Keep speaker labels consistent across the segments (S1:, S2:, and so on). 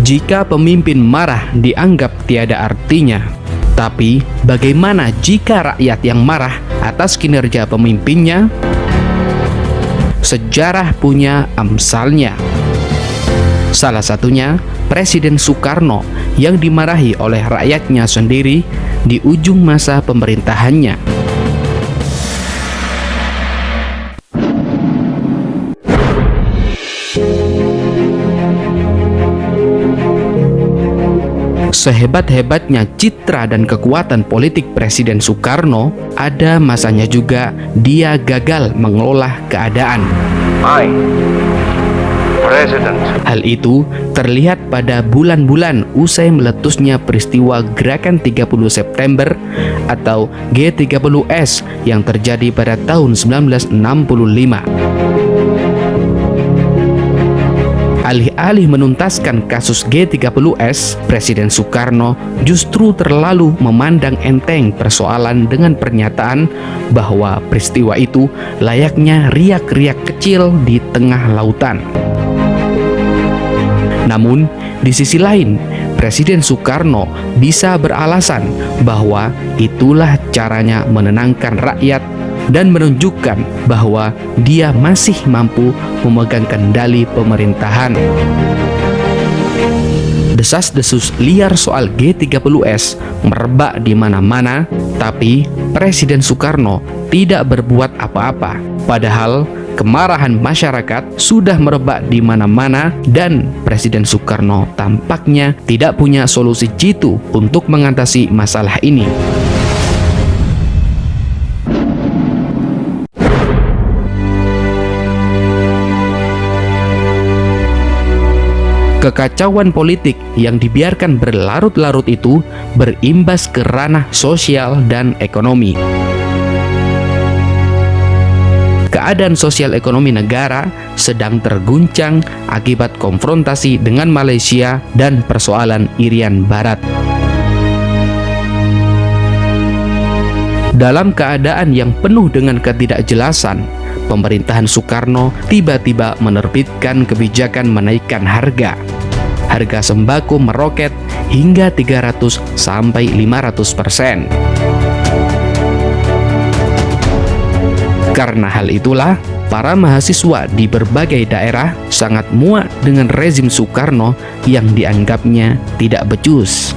S1: Jika pemimpin marah dianggap tiada artinya, tapi bagaimana jika rakyat yang marah atas kinerja pemimpinnya? Sejarah punya amsalnya. Salah satunya Presiden Soekarno yang dimarahi oleh rakyatnya sendiri di ujung masa pemerintahannya. Sehebat-hebatnya citra dan kekuatan politik Presiden Soekarno, ada masanya juga dia gagal mengelola keadaan. Hal itu terlihat pada bulan-bulan usai meletusnya peristiwa Gerakan 30 September atau G30S yang terjadi pada tahun 1965. Alih-alih menuntaskan kasus G30S, Presiden Soekarno justru terlalu memandang enteng persoalan dengan pernyataan bahwa peristiwa itu layaknya riak-riak kecil di tengah lautan. Namun, di sisi lain, Presiden Soekarno bisa beralasan bahwa itulah caranya menenangkan rakyat dan menunjukkan bahwa dia masih mampu memegang kendali pemerintahan. Desas-desus liar soal G30S merebak di mana-mana, tapi Presiden Soekarno tidak berbuat apa-apa. Padahal kemarahan masyarakat sudah merebak di mana-mana dan Presiden Soekarno tampaknya tidak punya solusi jitu untuk mengatasi masalah ini. Kekacauan politik yang dibiarkan berlarut-larut itu berimbas ke ranah sosial dan ekonomi. Keadaan sosial ekonomi negara sedang terguncang akibat konfrontasi dengan Malaysia dan persoalan Irian Barat. Dalam keadaan yang penuh dengan ketidakjelasan, pemerintahan Soekarno tiba-tiba menerbitkan kebijakan menaikkan harga. Harga sembako meroket hingga 300 sampai 500%. Karena hal itulah, para mahasiswa di berbagai daerah sangat muak dengan rezim Soekarno yang dianggapnya tidak becus.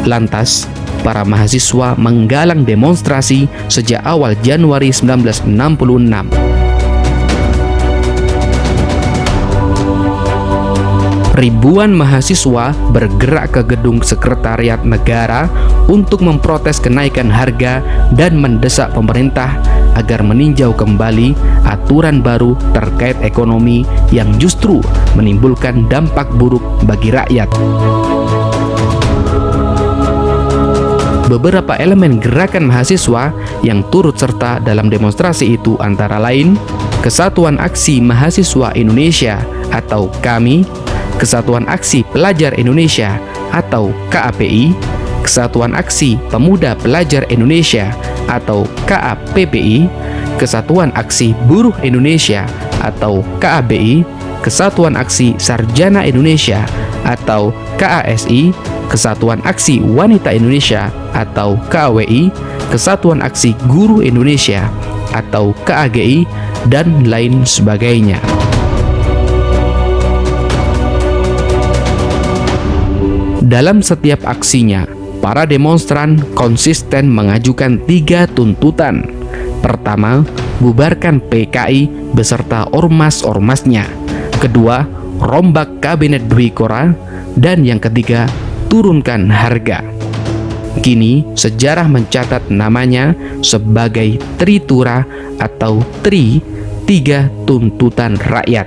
S1: Lantas, para mahasiswa menggalang demonstrasi sejak awal Januari 1966. Ribuan mahasiswa bergerak ke gedung sekretariat negara untuk memprotes kenaikan harga dan mendesak pemerintah agar meninjau kembali aturan baru terkait ekonomi yang justru menimbulkan dampak buruk bagi rakyat. Beberapa elemen gerakan mahasiswa yang turut serta dalam demonstrasi itu antara lain Kesatuan Aksi Mahasiswa Indonesia atau KAMI, Kesatuan Aksi Pelajar Indonesia atau KAPI, Kesatuan Aksi Pemuda Pelajar Indonesia atau KAPPI, Kesatuan Aksi Buruh Indonesia atau KABI, Kesatuan Aksi Sarjana Indonesia atau KASI, Kesatuan Aksi Wanita Indonesia atau KAWI, Kesatuan Aksi Guru Indonesia atau KAGI, dan lain sebagainya. Dalam setiap aksinya, para demonstran konsisten mengajukan 3 tuntutan. Pertama, bubarkan PKI beserta ormas-ormasnya. Kedua, rombak kabinet Dwi Kora. Dan yang ketiga, turunkan harga. Kini, sejarah mencatat namanya sebagai Tritura atau Tri, 3 tuntutan rakyat.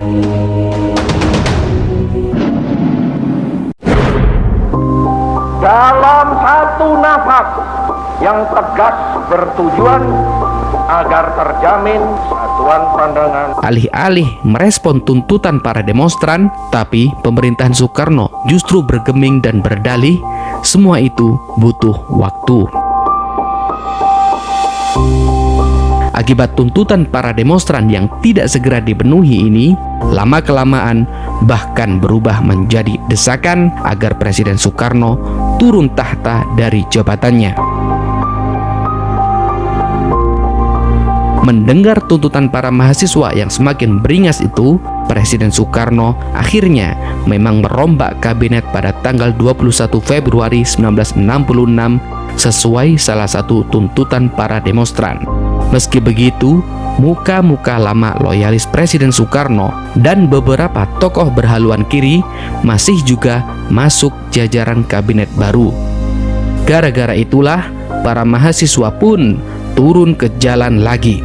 S2: Dalam satu nafas yang tegas bertujuan agar terjamin satuan pandangan.
S1: Alih-alih merespon tuntutan para demonstran, tapi pemerintahan Soekarno justru bergeming dan berdalih, semua itu butuh waktu. Akibat tuntutan para demonstran yang tidak segera dipenuhi ini, lama-kelamaan bahkan berubah menjadi desakan agar Presiden Soekarno turun tahta dari jabatannya. Mendengar tuntutan para mahasiswa yang semakin beringas itu, Presiden Soekarno akhirnya memang merombak kabinet pada tanggal 21 Februari 1966 sesuai salah satu tuntutan para demonstran. Meski begitu, muka-muka lama loyalis Presiden Soekarno dan beberapa tokoh berhaluan kiri masih juga masuk jajaran kabinet baru. Gara-gara itulah para mahasiswa pun turun ke jalan lagi.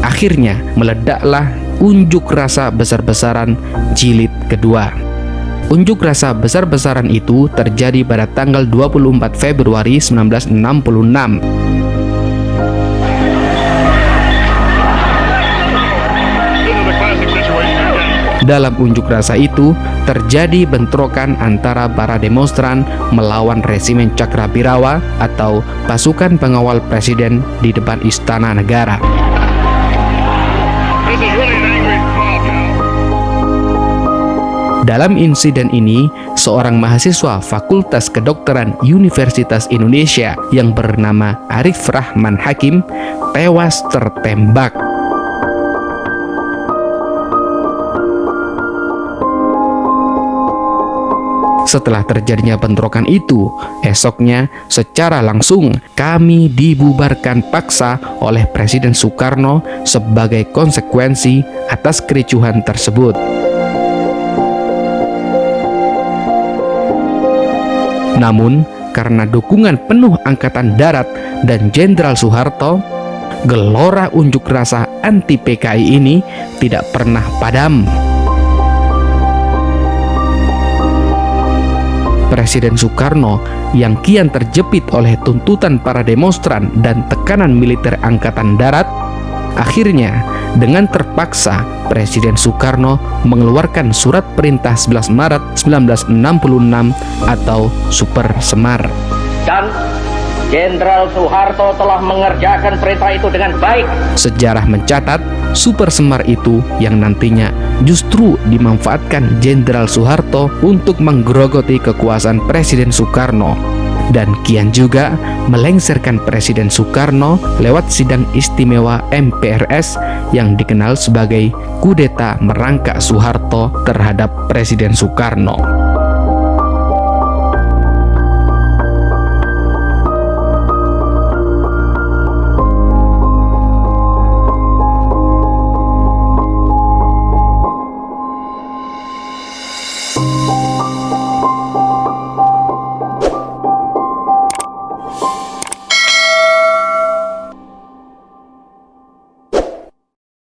S1: Akhirnya meledaklah unjuk rasa besar-besaran jilid kedua. Unjuk rasa besar-besaran itu terjadi pada tanggal 24 Februari 1966. Dalam unjuk rasa itu terjadi bentrokan antara para demonstran melawan resimen Cakrabirawa atau pasukan pengawal presiden di depan Istana Negara. Dalam insiden ini, seorang mahasiswa Fakultas Kedokteran Universitas Indonesia yang bernama Arif Rahman Hakim tewas tertembak. Setelah terjadinya bentrokan itu, esoknya secara langsung kami dibubarkan paksa oleh Presiden Soekarno sebagai konsekuensi atas kericuhan tersebut. Namun, karena dukungan penuh Angkatan Darat dan Jenderal Soeharto, gelora unjuk rasa anti PKI ini tidak pernah padam. Presiden Soekarno yang kian terjepit oleh tuntutan para demonstran dan tekanan militer Angkatan Darat, akhirnya dengan terpaksa Presiden Soekarno mengeluarkan surat perintah 11 Maret 1966 atau Super Semar.
S2: Dan Jenderal Soeharto telah mengerjakan perintah itu dengan baik.
S1: Sejarah mencatat, Super Semar itu yang nantinya justru dimanfaatkan Jenderal Soeharto untuk menggerogoti kekuasaan Presiden Soekarno, dan kian juga melengsarkan Presiden Soekarno lewat sidang istimewa MPRS yang dikenal sebagai kudeta merangkak Soeharto terhadap Presiden Soekarno.